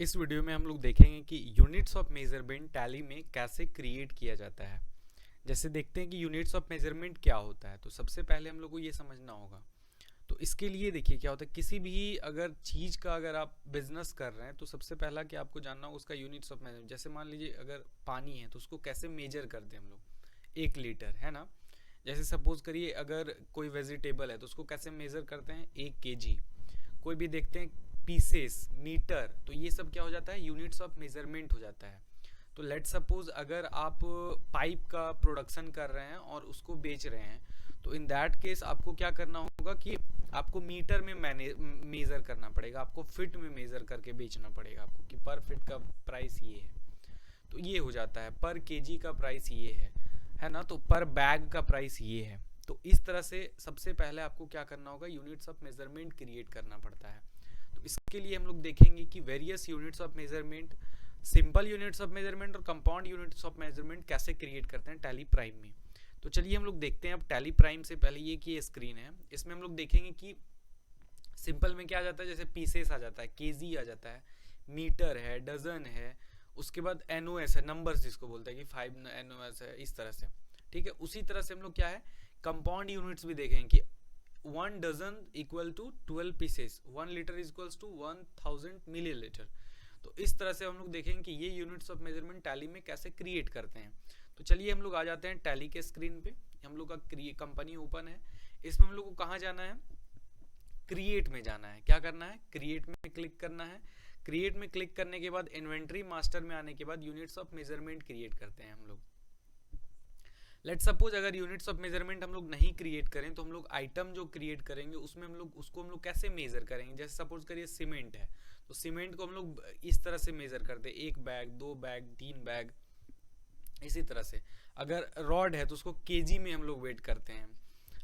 इस वीडियो में हम लोग देखेंगे कि यूनिट्स ऑफ मेजरमेंट टैली में कैसे क्रिएट किया जाता है। जैसे देखते हैं कि यूनिट्स ऑफ मेजरमेंट क्या होता है, तो सबसे पहले हम लोग को ये समझना होगा। तो इसके लिए देखिए क्या होता है, किसी भी अगर चीज़ का अगर आप बिजनेस कर रहे हैं तो सबसे पहला कि आपको जानना होगा उसका यूनिट्स ऑफ मेजरमेंट। जैसे मान लीजिए अगर पानी है तो उसको कैसे मेजर करते हैं हम लोग, 1 लीटर है ना। जैसे सपोज करिए अगर कोई वेजिटेबल है तो उसको कैसे मेजर करते हैं, 1 kg। कोई भी देखते हैं पीसेस, मीटर, तो ये सब क्या हो जाता है, यूनिट्स ऑफ मेजरमेंट हो जाता है। तो लेट सपोज अगर आप पाइप का प्रोडक्शन कर रहे हैं और उसको बेच रहे हैं, तो इन दैट केस आपको क्या करना होगा कि आपको मीटर में मेजर करना पड़ेगा, आपको फिट में मेजर करके बेचना पड़ेगा आपको कि पर फिट का प्राइस ये है। तो ये हो जाता है पर केजी का प्राइस ये है ना। तो पर बैग का प्राइस ये है। तो इस तरह से सबसे पहले आपको क्या करना होगा, यूनिट्स ऑफ मेजरमेंट क्रिएट करना पड़ता है। तो इसके लिए हम लोग देखेंगे कि various units of measurement, simple units of measurement और कंपाउंड यूनिट्स ऑफ मेजरमेंट कैसे क्रिएट करते हैं टैली प्राइम में। तो चलिए हम लोग देखते हैं। अब टैली प्राइम से पहले ये कि स्क्रीन है, इसमें हम लोग देखेंगे कि सिंपल में क्या आ जाता है, जैसे पीसेस आ जाता है, केजी आ जाता है, मीटर है, डजन है, उसके बाद एनओएस है, नंबर्स जिसको बोलते हैं कि 5 एनओएस है, इस तरह से। ठीक है, उसी तरह से हम लोग क्या है, कंपाउंड यूनिट्स भी देखेंगे कि 1 dozen equal to 12 pieces, 1 litre equals to 1000 millilitre. तो इस तरह से हम लोग देखेंगे कि ये यूनिट्स ऑफ मेजरमेंट टैली में कैसे क्रिएट करते हैं। तो चलिए हम लोग आ जाते हैं टैली के स्क्रीन पे। हम लोग का कंपनी ओपन है, इसमें हम लोग को कहाँ जाना है, क्रिएट में जाना है। क्या करना है, क्रिएट में क्लिक करना है। क्रिएट में क्लिक करने के बाद इन्वेंट्री मास्टर में आने के बाद यूनिट्स ऑफ मेजरमेंट क्रिएट करते हैं हम लोग। लेट सपोज अगर यूनिट्स ऑफ मेजरमेंट हम लोग नहीं क्रिएट करें तो हम लोग आइटम जो क्रिएट करेंगे उसमें हम लोग कैसे मेजर करेंगे। जैसे सपोज करिए सीमेंट है, तो सीमेंट को हम लोग इस तरह से मेजर करते हैं, 1 बैग, 2 बैग, 3 बैग, इसी तरह से। अगर रॉड है तो उसको केजी में हम लोग वेट करते हैं।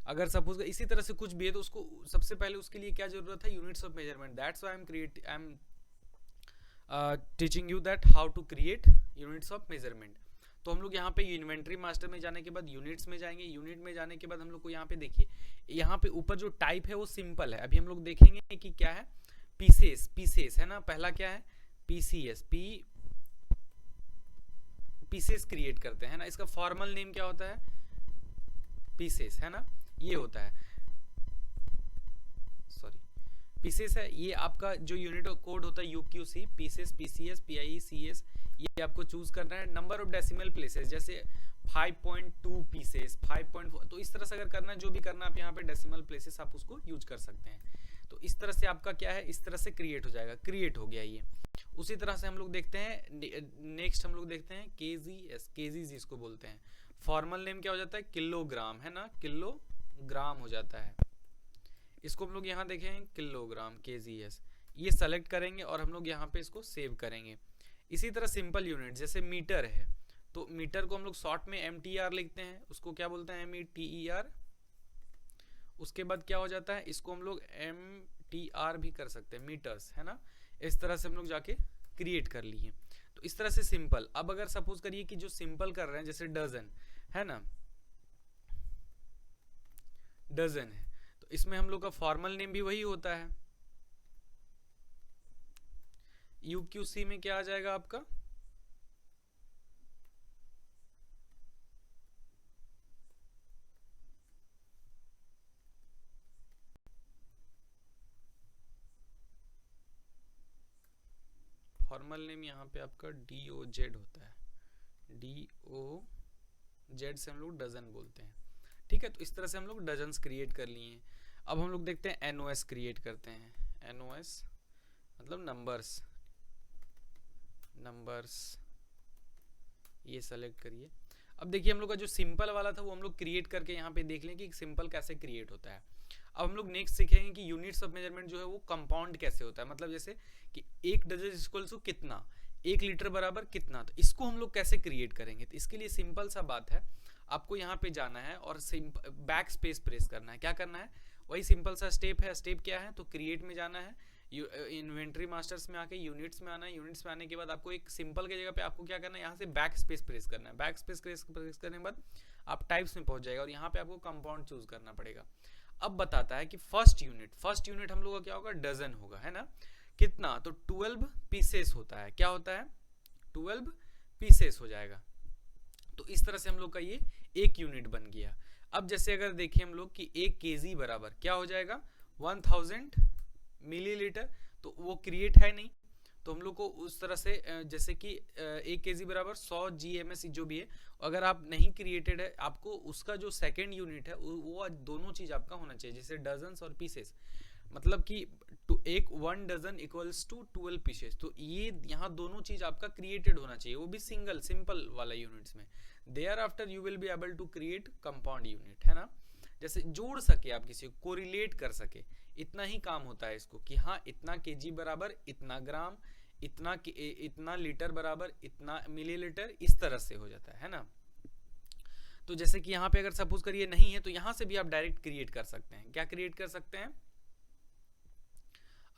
अगर सपोज इसी तरह से कुछ भी है तो उसको सबसे पहले उसके लिए क्या जरूरत है, units of measurement. That's why I am teaching you that how to create units of measurement. तो हम लोग यहाँ पे इन्वेंट्री मास्टर में जाने के बाद यूनिट्स में जाएंगे। यूनिट में जाने के बाद हम लोग को यहाँ पे देखिए, यहाँ पे ऊपर जो टाइप है वो सिंपल है। अभी हम लोग देखेंगे कि क्या है, पीसेस, पीसेस है ना। पहला क्या है, पीसीएस, पीसेस क्रिएट करते हैं ना। इसका फॉर्मल नेम क्या होता है, पीसेस है ना, ये होता है, सॉरी, पीसेस है। ये आपका जो यूनिट कोड होता है यूक्यूसी, पीसेस, पीसीएस, पीआईसीएस, ये आपको चूज करना है। नंबर ऑफ डेसिमल प्लेसेस, जैसे 5.2 पीसेस, 5.4, तो इस तरह से अगर करना है, जो भी करना आप यहाँ पे डेसिमल प्लेसेस आप उसको यूज कर सकते हैं। तो इस तरह से आपका क्या है, इस तरह से क्रिएट हो जाएगा। क्रिएट हो गया ये। उसी तरह से हम लोग देखते हैं, नेक्स्ट हम लोग देखते हैं केजीएस, केजी जिसको बोलते हैं। फॉर्मल नेम क्या हो जाता है, किलोग्राम है ना, किलोग्राम हो जाता है। इसको हम लोग यहाँ देखें, किलोग्राम, केजीएस, ये सेलेक्ट करेंगे और हम लोग यहाँ पे इसको सेव करेंगे। इसी तरह सिंपल यूनिट जैसे मीटर है, तो मीटर को हम लोग शॉर्ट में MTR लिखते हैं, उसको क्या बोलते हैं, METER। उसके बाद क्या हो जाता है, इसको हम लोग MTR भी कर सकते हैं, मीटर्स है ना। इस तरह से हम लोग जाके क्रिएट कर लिए। तो इस तरह से सिंपल। अब अगर सपोज करिए कि जो सिंपल कर रहे हैं, जैसे डजन है ना, डजन है, तो इसमें हम लोग का फॉर्मल नेम भी वही होता है। यूक्यूसी में क्या आ जाएगा आपका, फॉर्मल नेम यहाँ पे आपका DOZ होता है, DOZ से हम लोग डजन बोलते हैं। ठीक है, तो इस तरह से हम लोग डजन्स क्रिएट कर लिए हैं। अब हम लोग देखते हैं NOS क्रिएट करते हैं। NOS मतलब नंबर्स, नंबर्स, ये सेलेक्ट करिए। अब देखिए हम लोग का जो सिंपल वाला था वो हम लोग क्रिएट करके यहाँ पे देख लें कि सिंपल कैसे क्रिएट होता है। अब हम लोग नेक्स्ट सीखेंगे कि यूनिट्स ऑफ मेजरमेंट जो है वो कंपाउंड कैसे होता है। मतलब जैसे कि 1 डजन इक्वल टू कितना, 1 लीटर बराबर कितना, तो इसको हम लोग कैसे क्रिएट करेंगे। तो इसके लिए सिंपल सा बात है, आपको यहाँ पे जाना है और बैक स्पेस प्रेस करना है। क्या करना है, वही सिंपल सा स्टेप है। स्टेप क्या है, तो क्रिएट में जाना है, इन्वेंट्री मास्टर्स में आके यूनिट्स में आना है। यूनिट्स में आने के बाद आपको एक सिंपल की जगह पे आपको क्या करना है, यहाँ से बैक स्पेस प्रेस करना है। बैक स्पेस प्रेस करने के बाद आप टाइप्स में पहुंच जाएगा और यहाँ पे आपको कंपाउंड चूज करना पड़ेगा। अब बताता है कि फर्स्ट यूनिट हम लोग का क्या होगा, डजन होगा है ना। कितना, तो 12 पीसेस होता है। क्या होता है, 12 पीसेस हो जाएगा। तो इस तरह से हम लोग का ये एक यूनिट बन गया। अब जैसे अगर देखें हम लोग कि 1 kg बराबर क्या हो जाएगा, 1000 मिलीलीटर, तो वो क्रिएट है नहीं, तो हम लोग को उस तरह से जैसे कि 1 kg बराबर 100 GMS जो भी है, अगर आप नहीं क्रिएटेड है, आपको उसका जो सेकेंड यूनिट है वो दोनों चीज आपका होना चाहिए, जैसे डजन्स और पीसेस, मतलब कि एक 1 डजन इक्वल्स टू 12 पीसेस। तो ये यहाँ दोनों चीज आपका क्रिएटेड होना चाहिए, वो भी सिंगल सिंपल वाला यूनिट्स में। Thereafter you will be able to create compound unit, है ना। जैसे जोड़ सके आप, किसी को कोरिलेट कर सके, इतना ही काम होता है इसको, कि हाँ इतना केजी बराबर इतना ग्राम, इतना लीटर बराबर इतना मिलीलीटर, इस तरह से हो जाता है ना। तो जैसे कि यहाँ पे अगर सपोज करिए नहीं है, तो यहाँ से भी आप डायरेक्ट क्रिएट कर सकते हैं। क्या क्रिएट कर सकते हैं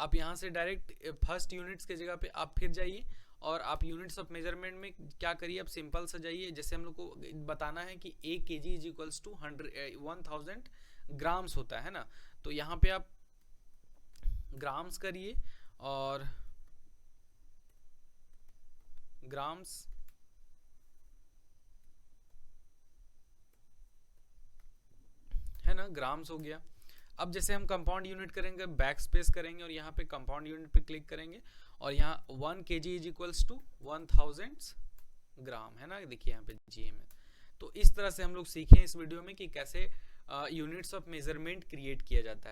आप, यहाँ से डायरेक्ट फर्स्ट यूनिट्स के जगह पे आप फिर जाइए और आप यूनिट्स ऑफ मेजरमेंट में क्या करिए, आप सिंपल सा जाइए। जैसे हम लोग को बताना है कि 1 kg is equals to 1000 grams होता है ना, तो यहाँ पे आप ग्राम्स करिए और ग्राम्स, है ना, ग्राम्स हो गया। अब जैसे हम कंपाउंड यूनिट करेंगे, बैक स्पेस करेंगे और यहाँ पे कंपाउंड यूनिट पे क्लिक करेंगे और यहाँ 1 kg इज इक्वल्स टू 1000 ग्राम, है ना, देखिए यहाँ पे GM है। तो इस तरह से हम लोग सीखें इस वीडियो में कि कैसे यूनिट्स ऑफ मेजरमेंट क्रिएट किया जाता है।